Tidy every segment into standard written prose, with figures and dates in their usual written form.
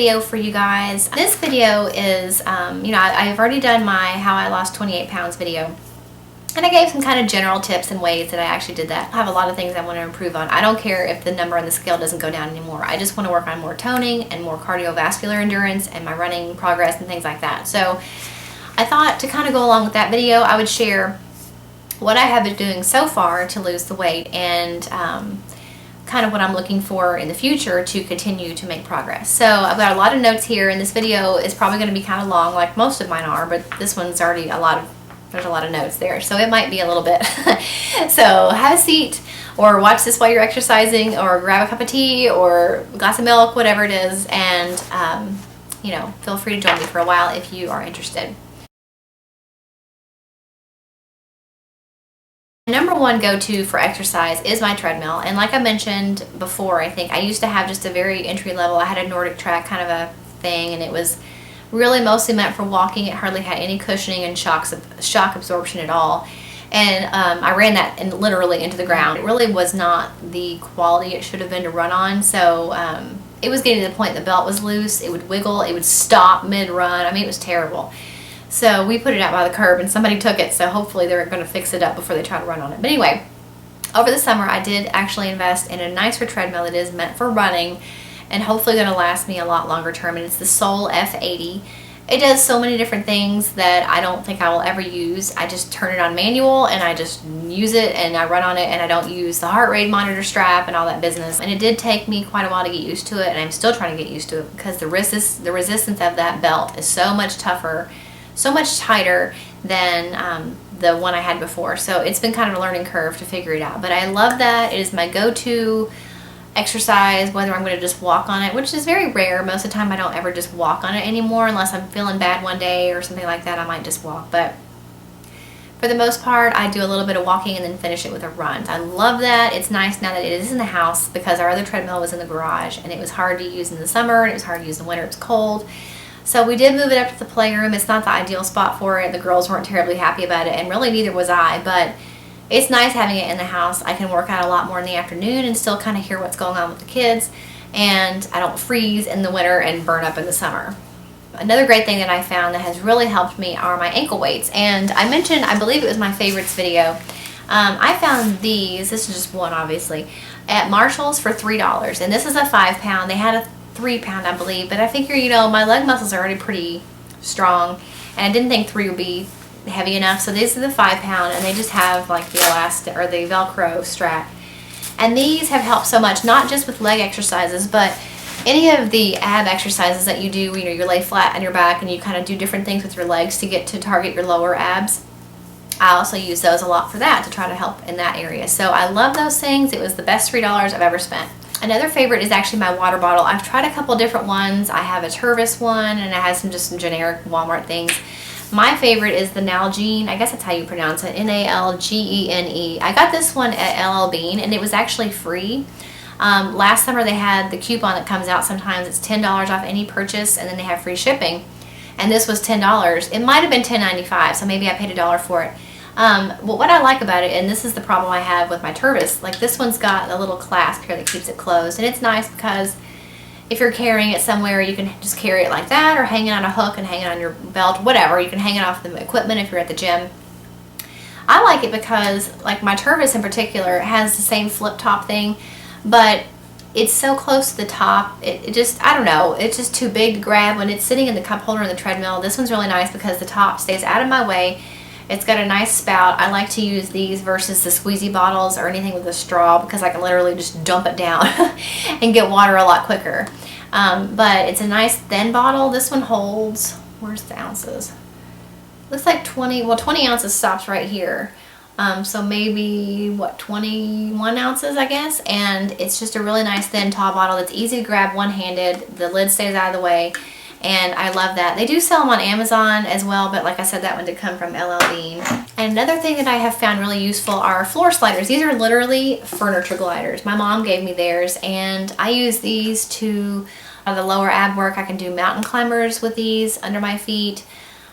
video for you guys. This video is, you know, I've already done my how I lost 28 pounds video. And I gave some kind of general tips and ways that I actually did that. I have a lot of things I want to improve on. I don't care if the number on the scale doesn't go down anymore. I just want to work on more toning and more cardiovascular endurance and my running progress and things like that. So I thought to kind of go along with that video, I would share what I have been doing so far to lose the weight and kind of what I'm looking for in the future to continue to make progress. So I've got a lot of notes here, and this video is probably going to be kind of long like most of mine are, but this one's already there's a lot of notes there, so it might be a little bit. So have a seat or watch this while you're exercising, or grab a cup of tea or a glass of milk, whatever it is, and you know, feel free to join me for a while if you are interested. Number one go-to for exercise is my treadmill, and like I mentioned before, I think I used to have just a very entry level. I had a Nordic track kind of a thing, and it was really mostly meant for walking. It hardly had any cushioning and shock absorption at all, and I ran that literally into the ground. It really was not the quality it should have been to run on, so it was getting to the point the belt was loose. It would wiggle, it would stop mid-run. I mean, it was terrible. So we put it out by the curb and somebody took it, so hopefully they're going to fix it up before they try to run on it. But anyway, over the summer I did actually invest in a nicer treadmill that is meant for running and hopefully going to last me a lot longer term, and it's the Soul F80. It does so many different things that I don't think I will ever use. I just turn it on manual and I just use it and I run on it, and I don't use the heart rate monitor strap and all that business. And it did take me quite a while to get used to it, and I'm still trying to get used to it because the resistance of that belt is so much tougher, so much tighter than the one I had before. So it's been kind of a learning curve to figure it out. But I love that. It is my go-to exercise, whether I'm going to just walk on it, which is very rare. Most of the time I don't ever just walk on it anymore unless I'm feeling bad one day or something like that. I might just walk, but for the most part I do a little bit of walking and then finish it with a run. I love that. It's nice now that it is in the house because our other treadmill was in the garage and it was hard to use in the summer and it was hard to use in the winter. It's cold. So we did move it up to the playroom. It's not the ideal spot for it. The girls weren't terribly happy about it, and really neither was I, but it's nice having it in the house. I can work out a lot more in the afternoon and still kind of hear what's going on with the kids, and I don't freeze in the winter and burn up in the summer. Another great thing that I found that has really helped me are my ankle weights, and I mentioned, I believe it was my favorites video. I found these, this is just one obviously, at Marshall's for $3, and this is a 5-pound. They had a 3-pound, I believe, but I figure, you know, my leg muscles are already pretty strong, and I didn't think 3 would be heavy enough, so these are the 5-pound, and they just have like the elastic or the Velcro strap, and these have helped so much, not just with leg exercises, but any of the ab exercises that you do. You know, you lay flat on your back and you kind of do different things with your legs to get to target your lower abs. I also use those a lot for that, to try to help in that area. So I love those things. It was the best $3 I've ever spent. Another favorite is actually my water bottle. I've tried a couple different ones. I have a Tervis one, and it has some generic Walmart things. My favorite is the Nalgene. I guess that's how you pronounce it, Nalgene. I got this one at LL Bean, and it was actually free. Last summer they had the coupon that comes out sometimes. It's $10 off any purchase, and then they have free shipping. And this was $10. It might have been $10.95, so maybe I paid $1 for it. Well, what I like about it, and this is the problem I have with my Tervis, like this one's got a little clasp here that keeps it closed, and it's nice because if you're carrying it somewhere, you can just carry it like that, or hang it on a hook and hang it on your belt, whatever. You can hang it off the equipment if you're at the gym. I like it because, like my Tervis in particular, has the same flip top thing, but it's so close to the top, it just, I don't know, it's just too big to grab when it's sitting in the cup holder in the treadmill. This one's really nice because the top stays out of my way. It's got a nice spout. I like to use these versus the squeezy bottles or anything with a straw because I can literally just dump it down and get water a lot quicker. But it's a nice thin bottle. This one holds, where's the ounces? Looks like 20, well 20 ounces stops right here. So maybe, what, 21 ounces, I guess? And it's just a really nice thin tall bottle that's easy to grab one-handed. The lid stays out of the way. And I love that. They do sell them on Amazon as well, but like I said, that one did come from LL Bean. And another thing that I have found really useful are floor sliders. These are literally furniture gliders. My mom gave me theirs, and I use these to the lower ab work. I can do mountain climbers with these under my feet.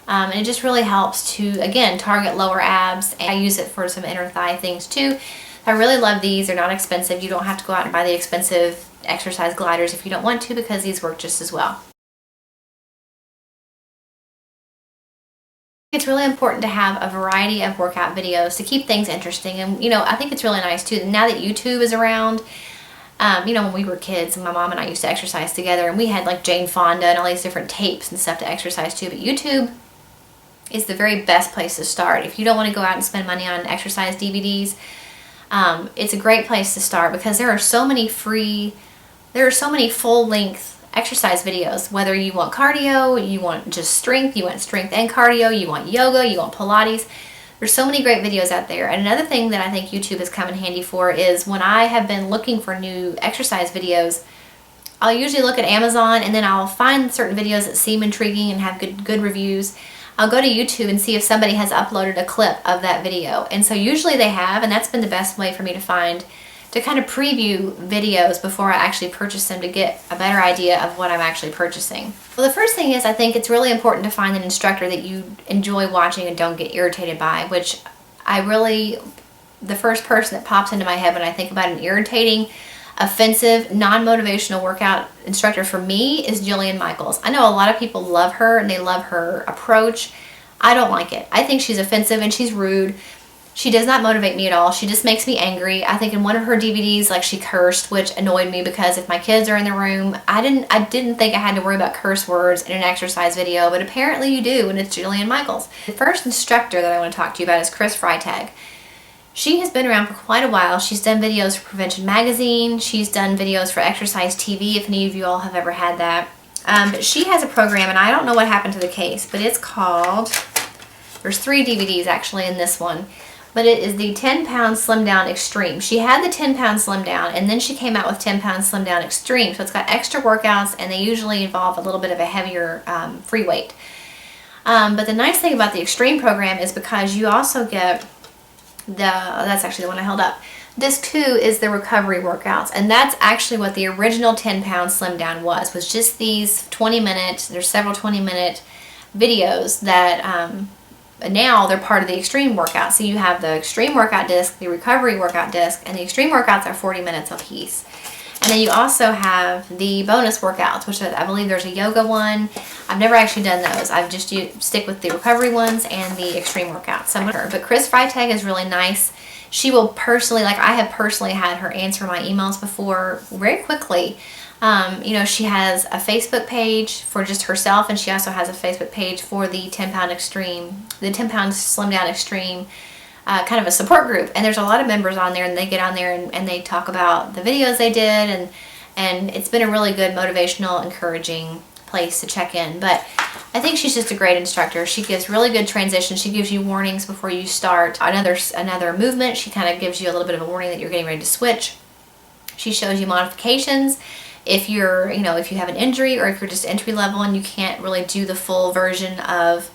And it just really helps to, again, target lower abs. And I use it for some inner thigh things too. I really love these. They're not expensive. You don't have to go out and buy the expensive exercise gliders if you don't want to, because these work just as well. It's really important to have a variety of workout videos to keep things interesting. And, I think it's really nice too, now that YouTube is around. When we were kids, my mom and I used to exercise together, and we had like Jane Fonda and all these different tapes and stuff to exercise too. But YouTube is the very best place to start. If you don't want to go out and spend money on exercise DVDs, it's a great place to start because there are so many full-length exercise videos, whether you want cardio, you want just strength, you want strength and cardio, you want yoga, you want Pilates. There's so many great videos out there. And another thing that I think YouTube has come in handy for is when I have been looking for new exercise videos, I'll usually look at Amazon and then I'll find certain videos that seem intriguing and have good reviews. I'll go to YouTube and see if somebody has uploaded a clip of that video. And so usually they have, and that's been the best way for me to kind of preview videos before I actually purchase them to get a better idea of what I'm actually purchasing. Well, the first thing is I think it's really important to find an instructor that you enjoy watching and don't get irritated by, which the first person that pops into my head when I think about an irritating, offensive, non-motivational workout instructor for me is Jillian Michaels. I know a lot of people love her and they love her approach. I don't like it. I think she's offensive and she's rude. She does not motivate me at all. She just makes me angry. I think in one of her DVDs, like, she cursed, which annoyed me because if my kids are in the room, I didn't think I had to worry about curse words in an exercise video, but apparently you do, and it's Jillian Michaels. The first instructor that I want to talk to you about is Chris Freitag. She has been around for quite a while. She's done videos for Prevention Magazine. She's done videos for Exercise TV, if any of you all have ever had that. But she has a program, and I don't know what happened to the case, but it's called, there's 3 DVDs actually in this one. But it is the 10-pound Slim Down Extreme. She had the 10-pound Slim Down, and then she came out with 10-pound Slim Down Extreme. So it's got extra workouts, and they usually involve a little bit of a heavier free weight. But the nice thing about the Extreme program is because you also get that's actually the one I held up. Disc 2 is the recovery workouts, and that's actually what the original 10-pound Slim Down was just these 20-minute, there's several 20-minute videos that now they're part of the Extreme workout. So you have the Extreme workout disc, the recovery workout disc, and the Extreme workouts are 40 minutes apiece. And then you also have the bonus workouts, which I believe there's a yoga one. I've never actually done those. I've just stick with the recovery ones and the Extreme workouts. But Chris Freitag is really nice. She will personally, I have personally had her answer my emails before very quickly. She has a Facebook page for just herself, and she also has a Facebook page for the 10-pound Extreme, the 10-pound Slim Down Extreme, kind of a support group. And there's a lot of members on there, and they get on there and they talk about the videos they did, and it's been a really good, motivational, encouraging place to check in. But I think she's just a great instructor. She gives really good transitions. She gives you warnings before you start another movement. She kind of gives you a little bit of a warning that you're getting ready to switch. She shows you modifications. If if you have an injury, or if you're just entry level and you can't really do the full version of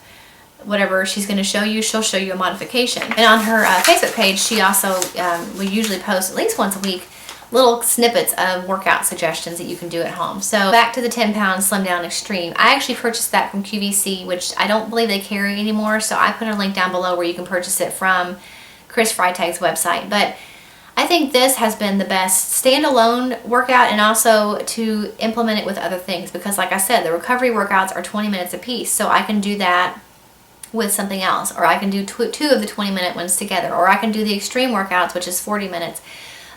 whatever she's going to show you, she'll show you a modification. And on her Facebook page, she also we usually post at least once a week little snippets of workout suggestions that you can do at home. So back to the 10-pound Slim Down Extreme. I actually purchased that from QVC, which I don't believe they carry anymore, so I put a link down below where you can purchase it from Chris Freitag's website. But I think this has been the best standalone workout, and also to implement it with other things, because like I said, the recovery workouts are 20 minutes apiece, so I can do that with something else, or I can do 2 of the 20-minute ones together, or I can do the Extreme workouts, which is 40 minutes.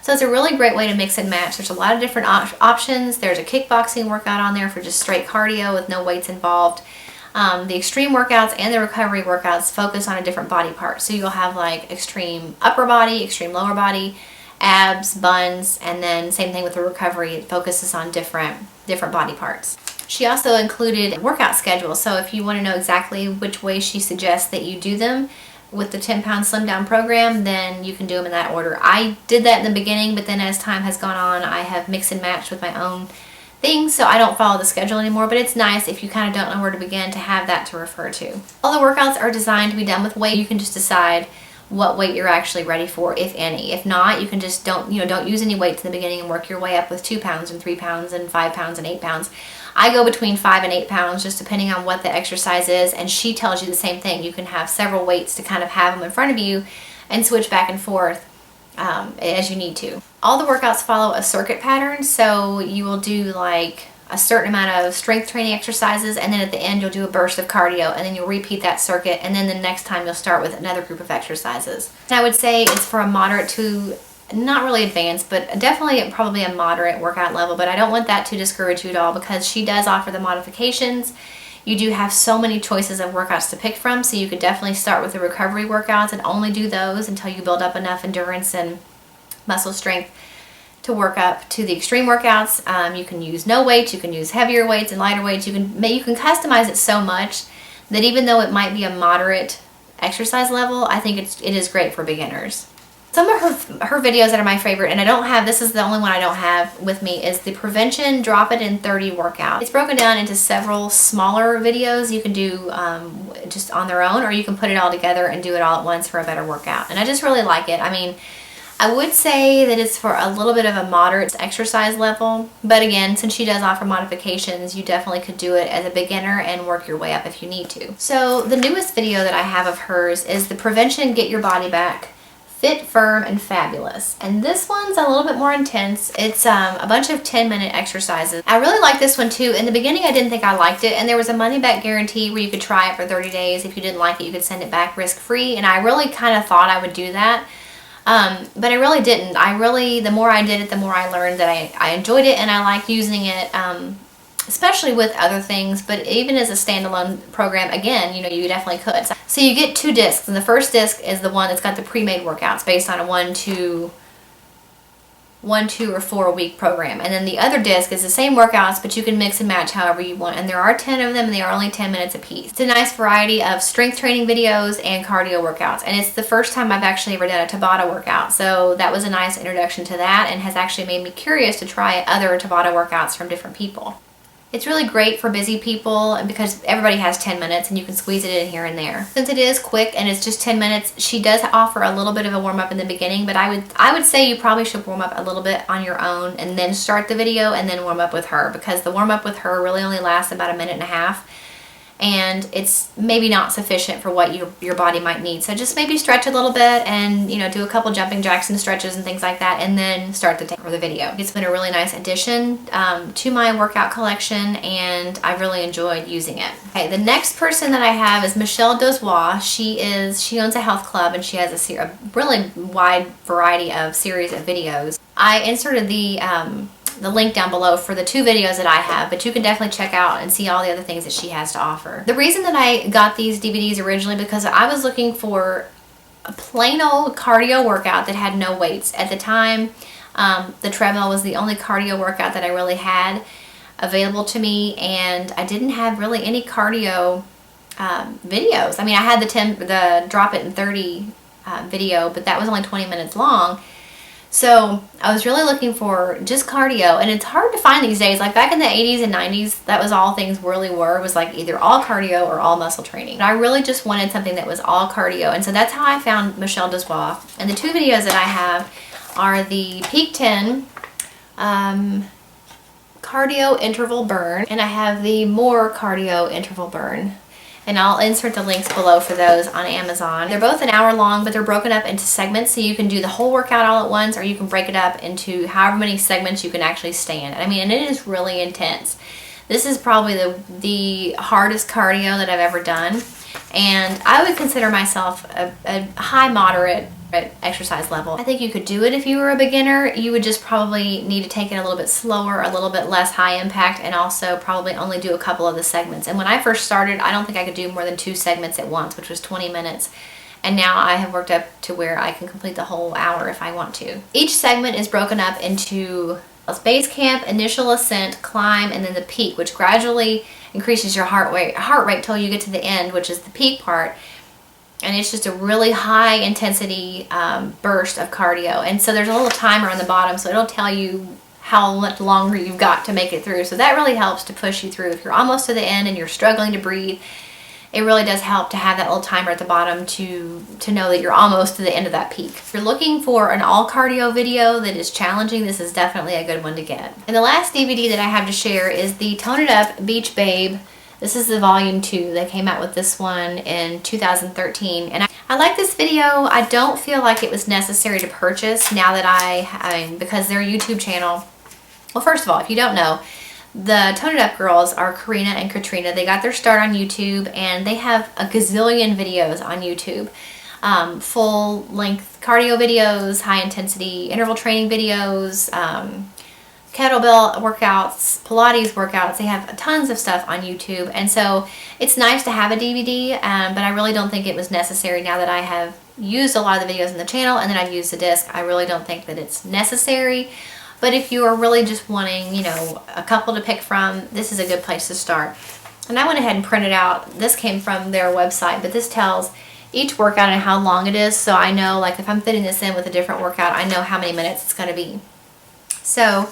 So it's a really great way to mix and match. There's a lot of different options. There's a kickboxing workout on there for just straight cardio with no weights involved. The Extreme workouts and the recovery workouts focus on a different body part. So you'll have like extreme upper body, extreme lower body, abs, buns, and then same thing with the recovery. It focuses on different body parts. She also included a workout schedule. So if you want to know exactly which way she suggests that you do them with the 10-pound Slim Down program, then you can do them in that order. I did that in the beginning, but then as time has gone on, I have mixed and matched with my own things, so I don't follow the schedule anymore. But it's nice if you kind of don't know where to begin to have that to refer to. All the workouts are designed to be done with weight. You can just decide what weight you're actually ready for, if any. If not, you can just don't use any weights in the beginning and work your way up with 2 pounds and 3 pounds and 5 pounds and 8 pounds. I go between 5 and 8 pounds just depending on what the exercise is, and she tells you the same thing. You can have several weights to kind of have them in front of you and switch back and forth as you need to. All the workouts follow a circuit pattern, so you will do like a certain amount of strength training exercises, and then at the end you'll do a burst of cardio, and then you'll repeat that circuit, and then the next time you'll start with another group of exercises. And I would say it's for a moderate to not really advanced, but definitely probably a moderate workout level, but I don't want that to discourage you at all, because she does offer the modifications. You do have so many choices of workouts to pick from, so you could definitely start with the recovery workouts and only do those until you build up enough endurance and muscle strength to work up to the extreme workouts. You can use no weights, you can use heavier weights and lighter weights. You can customize it so much that even though it might be a moderate exercise level, I think it is great for beginners. Some of her videos that are my favorite, and I don't have, this is the only one I don't have with me, is the Prevention Drop It in 30 workout. It's broken down into several smaller videos you can do just on their own, or you can put it all together and do it all at once for a better workout. And I just really like it. I mean, I would say that it's for a little bit of a moderate exercise level, but again, since she does offer modifications, you definitely could do it as a beginner and work your way up if you need to. So the newest video that I have of hers is the Prevention Get Your Body Back Fit, Firm, and Fabulous. And this one's a little bit more intense. It's a bunch of 10-minute exercises. I really like this one too. In the beginning, I didn't think I liked it, and there was a money-back guarantee where you could try it for 30 days. If you didn't like it, you could send it back risk-free, and I really kind of thought I would do that. But I really didn't. The more I did it, the more I learned that I enjoyed it, and I like using it, especially with other things, but even as a standalone program, again, you definitely could. So you get 2 discs, and the first disc is the one that's got the pre-made workouts based on a 1, 2, or 4 week program. And then the other disc is the same workouts, but you can mix and match however you want. And there are 10 of them, and they are only 10 minutes a piece. It's a nice variety of strength training videos and cardio workouts. And it's the first time I've actually ever done a Tabata workout. So that was a nice introduction to that, and has actually made me curious to try other Tabata workouts from different people. It's really great for busy people because everybody has 10 minutes and you can squeeze it in here and there. Since it is quick and it's just 10 minutes, she does offer a little bit of a warm-up in the beginning, but I would say you probably should warm up a little bit on your own and then start the video and then warm up with her, because the warm-up with her really only lasts about 1.5 minutes, and it's maybe not sufficient for what your body might need. So just maybe stretch a little bit and do a couple jumping jacks and stretches and things like that, and then start the video. It's been a really nice addition to my workout collection, and I really enjoyed using it. Okay, the next person that I have is Michelle Dozois. She owns a health club, and she has a really wide variety of series of videos. I inserted the link down below for the 2 videos that I have, but you can definitely check out and see all the other things that she has to offer. The reason that I got these DVDs originally, because I was looking for a plain old cardio workout that had no weights. At the time, the treadmill was the only cardio workout that I really had available to me, and I didn't have really any cardio videos. I mean, I had the Drop It in 30 video, but that was only 20 minutes long. So I was really looking for just cardio, and it's hard to find these days. Like back in the 80s and 90s, that was all things really were, was like either all cardio or all muscle training. But I really just wanted something that was all cardio, and so that's how I found Michelle Dozois. And the 2 videos that I have are the Peak 10 cardio interval burn, and I have the More cardio interval burn. And I'll insert the links below for those on Amazon. They're both an hour long, but they're broken up into segments, so you can do the whole workout all at once, or you can break it up into however many segments you can actually stand. I mean, and it is really intense. This is probably the hardest cardio that I've ever done, and I would consider myself a high moderate exercise level. I think you could do it if you were a beginner. You would just probably need to take it a little bit slower, a little bit less high impact, and also probably only do a couple of the segments. And when I first started, I don't think I could do more than 2 segments at once, which was 20 minutes. And now I have worked up to where I can complete the whole hour if I want to. Each segment is broken up into base camp, initial ascent, climb, and then the peak, which gradually increases your heart rate till you get to the end, which is the peak part. And it's just a really high intensity burst of cardio. And so there's a little timer on the bottom, so it'll tell you how much longer you've got to make it through. So that really helps to push you through. If you're almost to the end and you're struggling to breathe, it really does help to have that little timer at the bottom to know that you're almost to the end of that peak. If you're looking for an all cardio video that is challenging, this is definitely a good one to get. And the last DVD that I have to share is the Tone It Up Beach Babe. This is the volume 2. They came out with this one in 2013. And I like this video. I don't feel like it was necessary to purchase now that because their YouTube channel, well, first of all, if you don't know, The Tone It Up girls are Karina and Katrina. They got their start on YouTube, and they have a gazillion videos on YouTube. Full length cardio videos, high intensity interval training videos, kettlebell workouts, Pilates workouts. They have tons of stuff on YouTube, and so it's nice to have a DVD, but I really don't think it was necessary now that I have used a lot of the videos in the channel and then I've used the disc. I really don't think that it's necessary, but if you are really just wanting, you know, a couple to pick from, this is a good place to start. And I went ahead and printed out, this came from their website, but this tells each workout and how long it is, so I know, like, if I'm fitting this in with a different workout, I know how many minutes it's going to be. So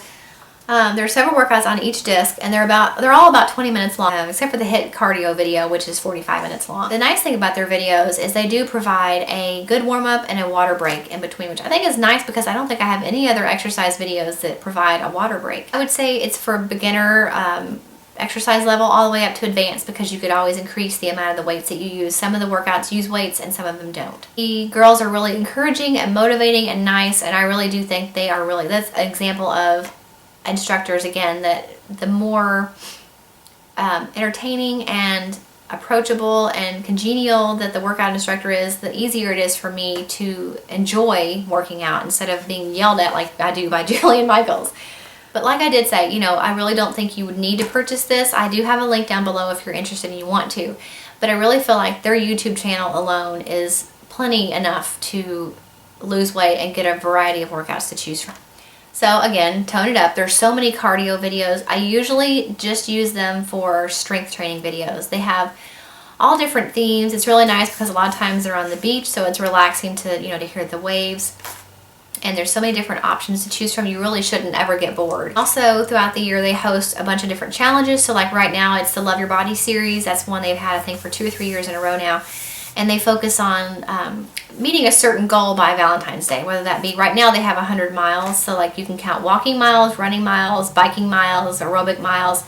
there are several workouts on each disc, and they're all about 20 minutes long, except for the HIIT cardio video, which is 45 minutes long. The nice thing about their videos is they do provide a good warm-up and a water break in between, which I think is nice because I don't think I have any other exercise videos that provide a water break. I would say it's for beginner exercise level all the way up to advanced, because you could always increase the amount of the weights that you use. Some of the workouts use weights and some of them don't. The girls are really encouraging and motivating and nice, and I really do think they are really, that's an example of instructors, again, that the more entertaining and approachable and congenial that the workout instructor is, the easier it is for me to enjoy working out instead of being yelled at like I do by Jillian Michaels. But like I did say, you know, I really don't think you would need to purchase this. I do have a link down below if you're interested and you want to, but I really feel like their YouTube channel alone is plenty enough to lose weight and get a variety of workouts to choose from. So again, Tone It Up. There's so many cardio videos. I usually just use them for strength training videos. They have all different themes. It's really nice because a lot of times they're on the beach, so it's relaxing to, you know, to hear the waves. And there's so many different options to choose from. You really shouldn't ever get bored. Also, throughout the year, they host a bunch of different challenges. So like right now, it's the Love Your Body series. That's one they've had, I think, for 2 or 3 years in a row now. And they focus on meeting a certain goal by Valentine's Day, whether that be, right now they have 100 miles, so like you can count walking miles, running miles, biking miles, aerobic miles,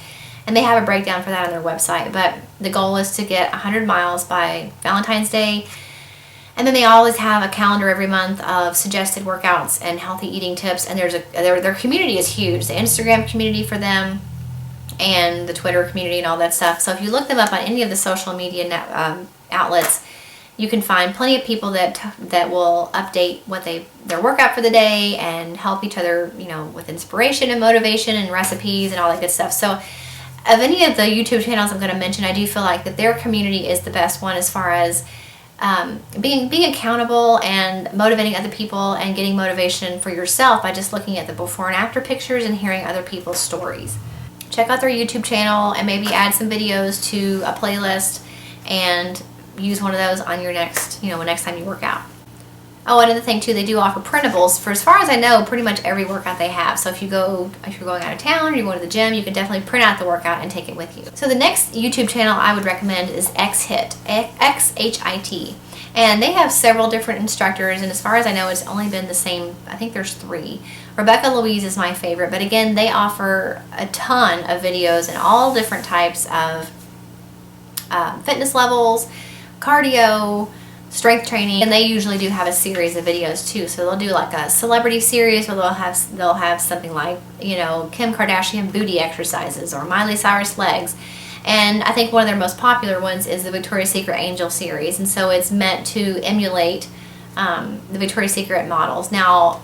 and they have a breakdown for that on their website. But the goal is to get 100 miles by Valentine's Day. And then they always have a calendar every month of suggested workouts and healthy eating tips, and their community is huge. The Instagram community for them and the Twitter community and all that stuff. So if you look them up on any of the social media outlets, you can find plenty of people that will update their workout for the day and help each other, you know, with inspiration and motivation and recipes and all that good stuff. So of any of the YouTube channels I'm going to mention, I do feel like that their community is the best one as far as being accountable and motivating other people and getting motivation for yourself by just looking at the before and after pictures and hearing other people's stories. Check out their YouTube channel and maybe add some videos to a playlist and use one of those on your next time you work out. Oh, another thing too, they do offer printables for, as far as I know, pretty much every workout they have. So if you're going out of town or you're going to the gym, you can definitely print out the workout and take it with you. So the next YouTube channel I would recommend is Xhit, Xhit. And they have several different instructors, and as far as I know, it's only been the same, I think there's 3. Rebecca Louise is my favorite, but again, they offer a ton of videos and all different types of fitness levels, cardio, strength training, and they usually do have a series of videos too. So they'll do like a celebrity series where they'll have something like, you know, Kim Kardashian booty exercises or Miley Cyrus legs. And I think one of their most popular ones is the Victoria's Secret Angel series, and so it's meant to emulate the Victoria's Secret models. Now,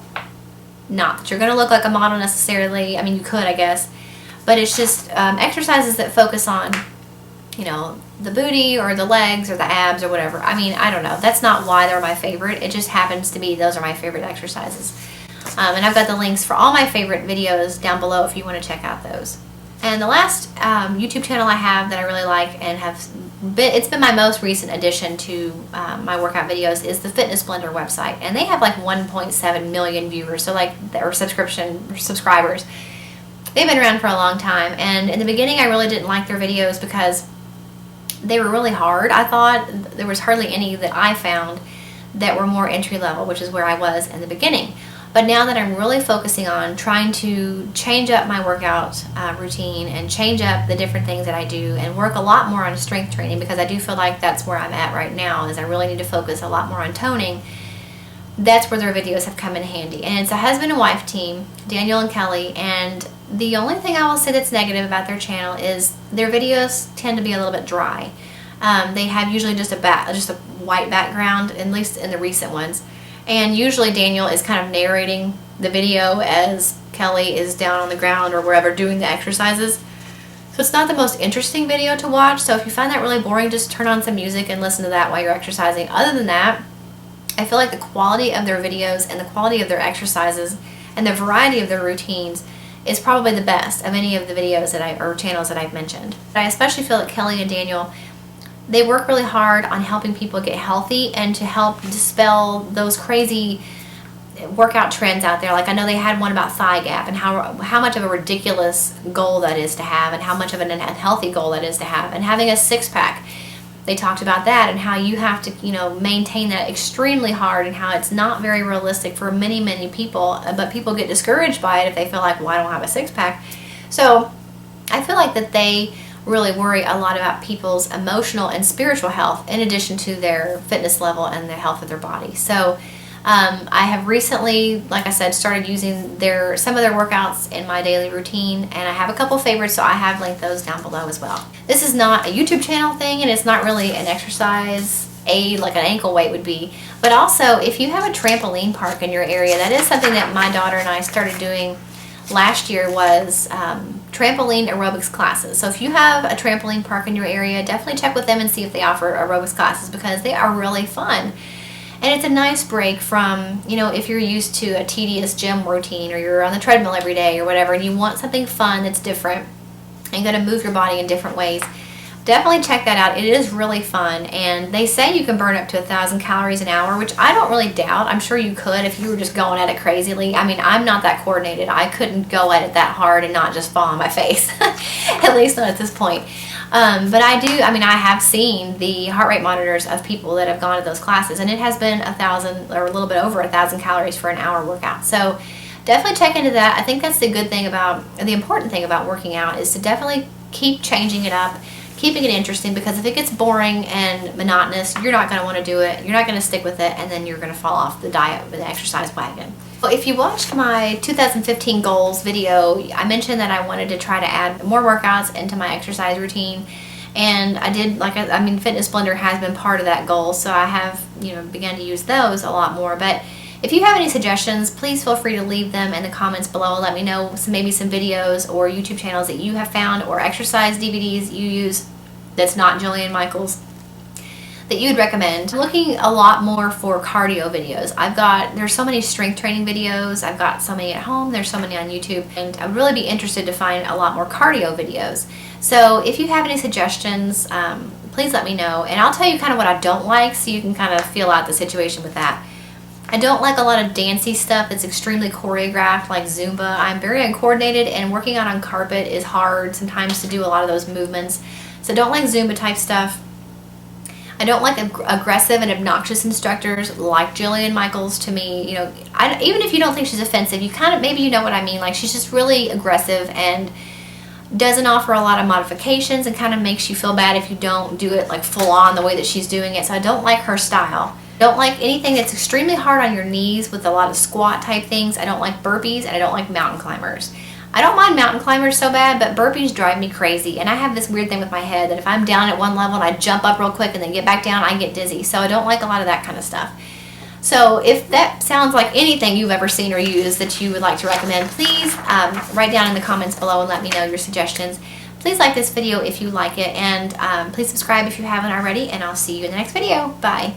not that you're going to look like a model necessarily. I mean, you could, I guess, but it's just exercises that focus on, you know, the booty or the legs or the abs or whatever. I mean, I don't know. That's not why they're my favorite. It just happens to be those are my favorite exercises. And I've got the links for all my favorite videos down below if you want to check out those. And the last YouTube channel I have that I really like and it's been my most recent addition to my workout videos is the Fitness Blender website. And they have like 1.7 million viewers, so like, or subscribers. They've been around for a long time, and in the beginning I really didn't like their videos because they were really hard. I thought there was hardly any that I found that were more entry level, which is where I was in the beginning. But now that I'm really focusing on trying to change up my workout routine and change up the different things that I do and work a lot more on strength training, because I do feel like that's where I'm at right now, is I really need to focus a lot more on toning. that's where their videos have come in handy. And it's a husband and wife team, Daniel and Kelly, and the only thing I will say that's negative about their channel is their videos tend to be a little bit dry. They have usually just a white background, at least in the recent ones. And usually Daniel is kind of narrating the video as Kelly is down on the ground or wherever doing the exercises. So it's not the most interesting video to watch. So if you find that really boring, just turn on some music and listen to that while you're exercising. Other than that, I feel like the quality of their videos and the quality of their exercises and the variety of their routines is probably the best of any of the videos or channels that I've mentioned. But I especially feel that Kelly and Daniel, they work really hard on helping people get healthy and to help dispel those crazy workout trends out there. Like I know they had one about thigh gap and how much of a ridiculous goal that is to have and how much of an unhealthy goal that is to have, and having a six-pack. They talked about that and how you have to, maintain that extremely hard, and how it's not very realistic for many, many people, but people get discouraged by it if they feel like, well, I don't have a six-pack. So I feel like that they really worry a lot about people's emotional and spiritual health in addition to their fitness level and the health of their body. So I have recently, like I said, started using some of their workouts in my daily routine, and I have a couple favorites, so I have linked those down below as well. This is not a YouTube channel thing, and it's not really an exercise aid like an ankle weight would be, but also if you have a trampoline park in your area, that is something that my daughter and I started doing last year, was trampoline aerobics classes. So if you have a trampoline park in your area, definitely check with them and see if they offer aerobics classes, because they are really fun. And it's a nice break from, if you're used to a tedious gym routine or you're on the treadmill every day or whatever, and you want something fun that's different and going to move your body in different ways, definitely check that out. It is really fun, and they say you can burn up to 1,000 calories an hour, which I don't really doubt. I'm sure you could if you were just going at it crazily. I mean, I'm not that coordinated. I couldn't go at it that hard and not just fall on my face, at least not at this point. But I have seen the heart rate monitors of people that have gone to those classes, and it has been 1,000 or a little bit over 1,000 calories for an hour workout. So definitely check into that. I think that's the important thing about working out, is to definitely keep changing it up, keeping it interesting, because if it gets boring and monotonous, you're not going to want to do it, you're not going to stick with it, and then you're going to fall off the diet with the exercise wagon. Well, if you watched my 2015 goals video, I mentioned that I wanted to try to add more workouts into my exercise routine, and I did. Fitness Blender has been part of that goal, so I have begun to use those a lot more. But if you have any suggestions, please feel free to leave them in the comments below. Let me know maybe some videos or YouTube channels that you have found, or exercise DVDs you use that's not Jillian Michaels, that you'd recommend. I'm looking a lot more for cardio videos. There's so many strength training videos. I've got so many at home. There's so many on YouTube, and I'd really be interested to find a lot more cardio videos. So if you have any suggestions, please let me know, and I'll tell you kind of what I don't like, so you can kind of feel out the situation with that. I don't like a lot of dancey stuff that's extremely choreographed, like Zumba. I'm very uncoordinated, and working out on carpet is hard sometimes to do a lot of those movements. So don't like Zumba type stuff. I don't like aggressive and obnoxious instructors like Jillian Michaels. To me, even if you don't think she's offensive, maybe you know what I mean. Like, she's just really aggressive and doesn't offer a lot of modifications, and kind of makes you feel bad if you don't do it like full on the way that she's doing it. So I don't like her style. Don't like anything that's extremely hard on your knees with a lot of squat type things. I don't like burpees, and I don't like mountain climbers. I don't mind mountain climbers so bad, but burpees drive me crazy. And I have this weird thing with my head that if I'm down at one level and I jump up real quick and then get back down, I get dizzy. So I don't like a lot of that kind of stuff. So if that sounds like anything you've ever seen or used that you would like to recommend, please write down in the comments below and let me know your suggestions. Please like this video if you like it, and please subscribe if you haven't already, and I'll see you in the next video. Bye.